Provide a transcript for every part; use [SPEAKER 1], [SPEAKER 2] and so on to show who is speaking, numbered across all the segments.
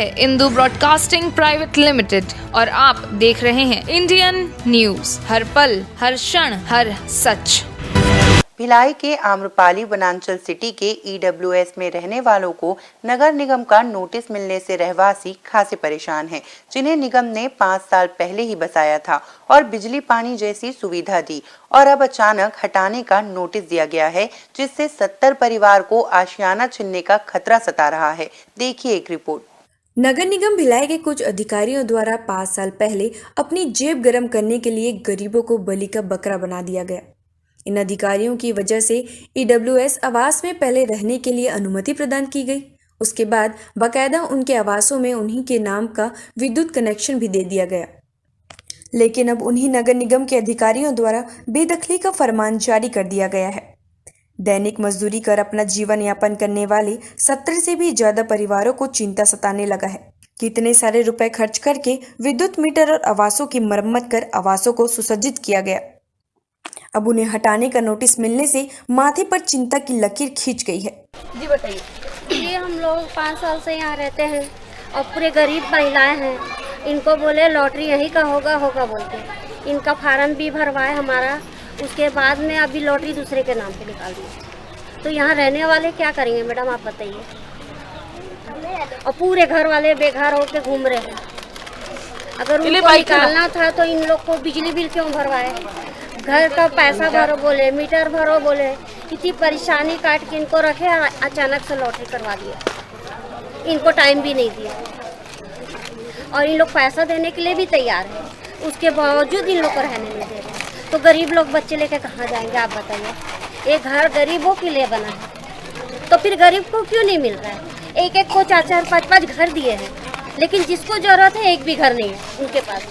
[SPEAKER 1] है Indu broadcasting private limited और आप देख रहे हैं इंडियन न्यूज, हर पल, हर क्षण, हर सच।
[SPEAKER 2] भिलाई के आम्रपाली वनांचल सिटी के ईडब्ल्यूएस में रहने वालों को नगर निगम का नोटिस मिलने से रहवासी खासे परेशान हैं, जिन्हें निगम ने 5 साल पहले ही बसाया था और बिजली पानी जैसी सुविधा दी और अब अचानक हटाने का नोटिस दिया गया है, जिससे 70 परिवार को आशियाना छीनने का खतरा सता रहा है। देखिए एक रिपोर्ट।
[SPEAKER 3] नगर निगम भिलाई के कुछ अधिकारियों द्वारा 5 साल पहले अपनी जेब गर्म करने के लिए गरीबों को बलि का बकरा बना दिया गया। इन अधिकारियों की वजह से ईडब्ल्यूएस आवास में पहले रहने के लिए अनुमति प्रदान की गई, उसके बाद बाकायदा उनके आवासों में उन्हीं के नाम का विद्युत कनेक्शन भी दे दिया गया। लेकिन अब उन्हीं नगर निगम के अधिकारियों द्वारा बेदखली का फरमान जारी कर दिया गया है। दैनिक मजदूरी कर अपना जीवन यापन करने वाले 70 से भी ज्यादा परिवारों को चिंता सताने लगा है। कितने सारे रुपए खर्च करके विद्युत मीटर और आवासों की मरम्मत कर आवासों को सुसज्जित किया गया। अब उन्हें हटाने का नोटिस मिलने से माथे पर चिंता की लकीर खींच गई है।
[SPEAKER 4] जी बताइए।
[SPEAKER 5] ये हम लोग 5 साल से यहाँ रहते हैं और पूरे गरीब महिलाएं हैं। इनको बोले लॉटरी यहीं का होगा बोलते, इनका फार्म भी भरवाए हमारा, उसके बाद में अभी लॉटरी दूसरे के नाम पे निकाल दी। तो यहाँ रहने वाले क्या करेंगे मैडम, आप बताइए। और पूरे घर वाले बेघर होकर घूम रहे हैं। अगर उनको निकालना था तो इन लोग को बिजली बिल क्यों भरवाए, घर का पैसा भरो बोले, मीटर भरो बोले, इतनी परेशानी काट के इनको रखे, अचानक से लॉटरी करवा दिया। इनको टाइम भी नहीं दिया और इन लोग पैसा देने के लिए भी तैयार है, उसके बावजूद इन लोग को रहने नहीं दे रहे। तो गरीब लोग बच्चे लेके कहाँ जाएंगे, आप बताइए। एक घर गरीबों के लिए बना है तो फिर गरीब को क्यों नहीं मिल रहा है। एक को 4-4, 5-5 घर दिए हैं, लेकिन जिसको जरूरत है एक भी घर नहीं है उनके पास।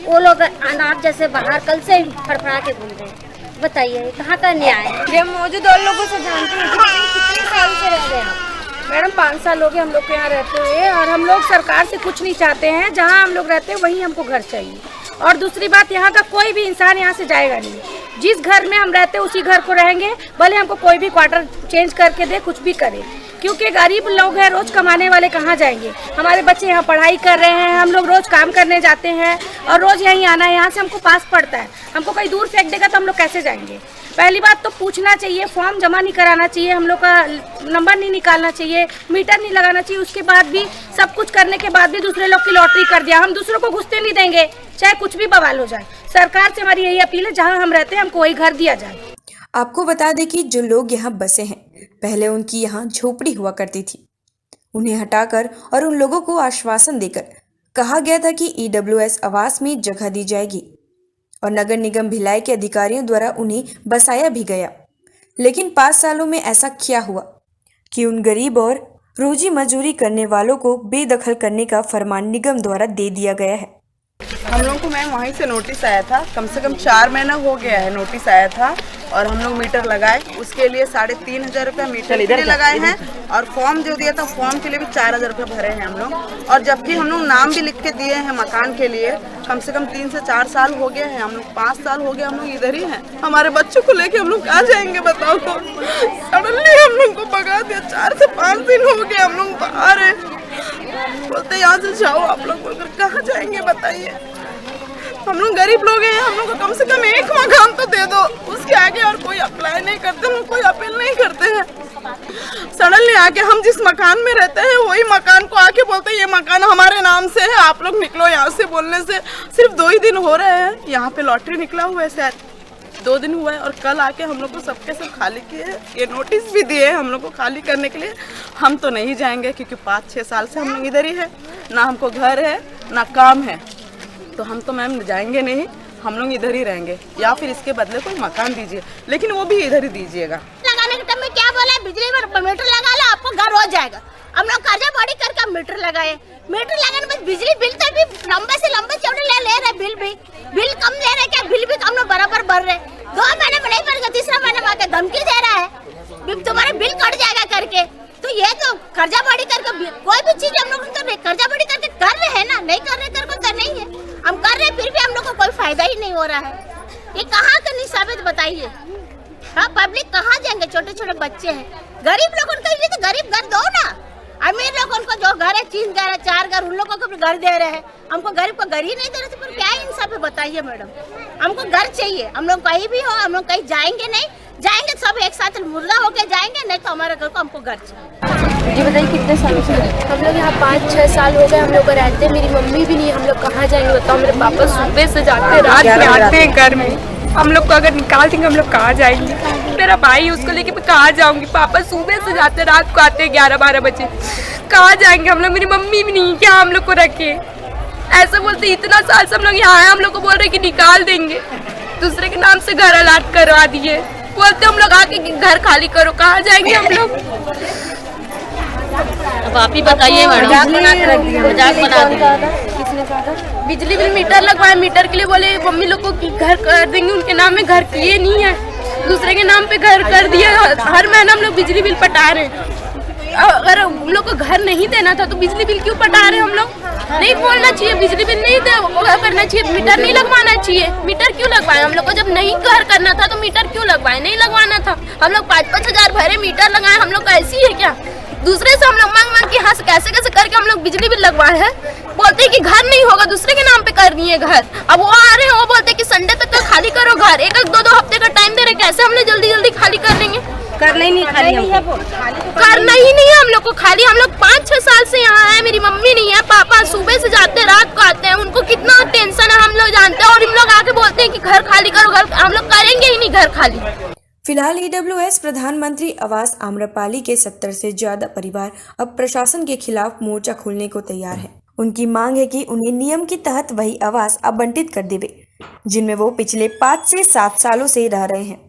[SPEAKER 5] वो लोग अनाथ जैसे बाहर कल से फड़फड़ा के घूम रहे हैं। बताइए कहाँ का न्याय है।
[SPEAKER 4] ये मौजूद और लोगों से जानते हैं कितने साल से रह रहे हैं मैडम। 5 साल हो गए हम लोग के यहाँ रहते हुए और हम लोग सरकार से कुछ नहीं चाहते हैं। जहाँ हम लोग रहते हैं वहीं हमको घर चाहिए। और दूसरी बात, यहाँ का कोई भी इंसान यहाँ से जाएगा नहीं। जिस घर में हम रहते हैं उसी घर को रहेंगे, भले हमको कोई भी क्वार्टर चेंज करके दे, कुछ भी करे, क्योंकि गरीब लोग हैं, रोज कमाने वाले कहाँ जाएंगे। हमारे बच्चे यहाँ पढ़ाई कर रहे हैं, हम लोग रोज काम करने जाते हैं और रोज यहीं आना है। यहाँ से हमको पास पड़ता है, हमको कहीं दूर फेंक देगा तो हम लोग कैसे जाएंगे। पहली बात तो पूछना चाहिए, फॉर्म जमा नहीं कराना चाहिए, हम लोग का नंबर नहीं निकालना चाहिए, मीटर नहीं लगाना चाहिए। उसके बाद भी सब कुछ करने के बाद भी दूसरे लोग की लॉटरी कर दिया। हम दूसरों को घुसते नहीं देंगे, चाहे कुछ भी बवाल हो जाए। सरकार से हमारी यही अपील है, जहाँ हम रहते हैं हमको वही घर दिया जाए।
[SPEAKER 3] आपको बता दें कि जो लोग यहाँ बसे हैं, पहले उनकी यहाँ झोपड़ी हुआ करती थी। उन्हें हटाकर और उन लोगों को आश्वासन देकर कहा गया था कि ईडब्ल्यूएस आवास में जगह दी जाएगी और नगर निगम भिलाई के अधिकारियों द्वारा उन्हें बसाया भी गया। लेकिन 5 सालों में ऐसा क्या हुआ कि उन गरीब और रोजी मजदूरी करने वालों को बेदखल करने का फरमान निगम द्वारा दे दिया गया है।
[SPEAKER 6] हम लोग को मैम वहीं से नोटिस आया था, कम से कम 4 महीना हो गया है नोटिस आया था और हम लोग मीटर लगाए, उसके लिए 3,500 रुपया मीटर के लिए लगाए हैं और फॉर्म जो दिया था फॉर्म के लिए भी 4,000 रुपया भरे हैं हम लोग। और जबकि हम लोग नाम भी लिख के दिए हैं मकान के लिए, कम से कम 3 से 4 साल हो गए हैं। हम लोग 5 साल हो गए हम लोग इधर ही हैं। हमारे बच्चों को लेके हम लोग कहाँ जाएंगे बताओ। तो सडनली हम लोग को भगा दिया। 4 से 5 दिन हो गए हम लोग बाहर है, बोलते यहाँ से जाओ आप लोग, बोलकर कहाँ जाएंगे बताइए। हम लोग गरीब लोग हैं, हम लोग को कम से कम एक मकान तो दे दो, उसके आगे और कोई अप्लाई नहीं करते, हम कोई अपील नहीं करते हैं। सडनली आके हम जिस मकान में रहते हैं वही मकान को आके बोलते हैं ये मकान हमारे नाम से है, आप लोग निकलो यहाँ से। बोलने से सिर्फ 2 ही दिन हो रहे हैं, यहाँ पे लॉटरी निकला हुआ है शायद 2 दिन हुआ है और कल आके हम लोग को सबके सब खाली किए, ये नोटिस भी दिए हम लोग को खाली करने के लिए। हम तो नहीं जाएंगे क्योंकि 5-6 साल से हम लोग इधर ही है, ना हमको घर है ना काम है, तो हम तो मैम जाएंगे नहीं, हम लोग इधर ही रहेंगे या फिर इसके बदले कोई मकान दीजिए, लेकिन वो भी इधर ही दीजिएगा।
[SPEAKER 7] लगाने के टाइम में क्या बोला, बिजली में मीटर लगा लो आपको घर हो जाएगा। हम लोग कर्जा बड़ी करके मीटर लगाए, मीटर लगाने में बिजली बिल तो भी लंबे से लंबे चौड़े ले रहे, बिल कम ले रहे, क्या बिल भी हम लोग बराबर भर रहे। 2 महीने में नहीं भर, तीसरा महीने में आके धमकी दे रहा है तुम्हारे बिल कट जाएगा करके। तो ये तो कर्जा बड़ी करके कोई भी चीज हम लोग तो कर्जा बड़ी करके कर रहे हैं ना, नहीं कर रहे करके तो नहीं है, हम कर रहे फिर भी हम लोग को कोई फायदा ही नहीं हो रहा है। ये कहाँ का निसाबित बताइए। हाँ, पब्लिक कहाँ जाएंगे, छोटे छोटे बच्चे हैं, गरीब लोगों के लिए तो गरीब घर दो ना, अमीर लोगों को जो घर है, 3 घर है, 4 घर, उन लोगों को घर दे रहे हैं, हमको गरीब को घर ही नहीं दे रहे, तो फिर क्या इंसाफ है बताइए मैडम। हमको घर चाहिए, हम लोग कहीं भी हो, हम लोग कहीं जाएंगे नहीं, जाएंगे सब एक साथ मुर्दा होके जाएंगे, नहीं तो हमारे घर को हमको घर चाहिए।
[SPEAKER 8] ये बताइए कितने सालों से हम लोग यहाँ 5-6 साल हो गए हम लोग रहते, मेरी मम्मी भी नहीं, हम लोग कहाँ जाएंगे बताओ। मेरे पापा सुबह से जाते रात में आते हैं घर में, हम लोग को अगर निकाल देंगे हम लोग कहाँ जाएंगे। मेरा भाई उसको लेके मैं कहाँ जाऊंगी, पापा सुबह से जाते रात को आते हैं 11-12 बजे, कहाँ जाएंगे हम लोग। मेरी मम्मी भी नहीं, क्या हम लोग को रखे। ऐसा बोलते इतना साल से हम लोग यहाँ आए, हम लोग को बोल रहे कि निकाल देंगे, दूसरे के नाम से घर अलाट करवा दिए, बोलते हम लोग आके घर खाली करो, कहाँ जाएंगे हम लोग।
[SPEAKER 5] अब आप ही बताइए मैडम। मजाक बना दिया।
[SPEAKER 8] बिजली बिल मीटर लगवाए, मीटर के लिए बोले मम्मी लोग को कि घर कर देंगे, उनके नाम में घर किए नहीं है, दूसरे के नाम पे घर कर दिए। हर महीना हम लोग बिजली बिल पटा रहे हैं। अगर हम लोग को घर नहीं देना था तो बिजली बिल क्यों पटा रहे हम लोग। नहीं बोलना चाहिए, बिजली बिल नहीं करना चाहिए, मीटर नहीं लगवाना चाहिए। मीटर क्यों लगवाए हम लोग को, जब नहीं घर करना था तो मीटर क्यों लगवाए, नहीं लगवाना था। हम लोग 5-5 हजार भरे, मीटर लगाए, हम लोग ऐसी है क्या। दूसरे से हम लोग मांग के यहाँ से कैसे करके हम लोग बिजली बिल लगवाए हैं। बोलते हैं कि घर नहीं होगा, दूसरे के नाम पे करनी है घर। अब वो आ रहे हैं, वो बोलते हैं कि संडे तक का खाली करो घर, 1-2 हफ्ते का टाइम दे रहे, कैसे हम लोग जल्दी खाली कर लेंगे।
[SPEAKER 4] करना ही नहीं खाली हमको,
[SPEAKER 8] करना ही नहीं है हम लोग को खाली। हम लोग 5-6 साल से यहाँ है, मेरी मम्मी नहीं है, पापा सुबह से जाते रात को आते हैं, उनको कितना टेंशन है हम लोग जानते हैं। और इन लोग आके बोलते हैं कि घर खाली करो, घर हम लोग करेंगे ही नहीं घर खाली।
[SPEAKER 3] फिलहाल ईडब्ल्यूएस प्रधानमंत्री आवास आम्रपाली के 70 से ज्यादा परिवार अब प्रशासन के खिलाफ मोर्चा खोलने को तैयार है। उनकी मांग है कि उन्हें नियम के तहत वही आवास आवंटित कर देवे जिनमें वो पिछले 5 से 7 सालों से रह रहे हैं।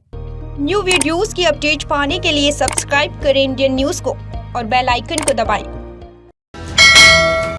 [SPEAKER 9] न्यू वीडियोस की अपडेट पाने के लिए सब्सक्राइब करें इंडियन न्यूज को और बेल आइकन को दबाएं।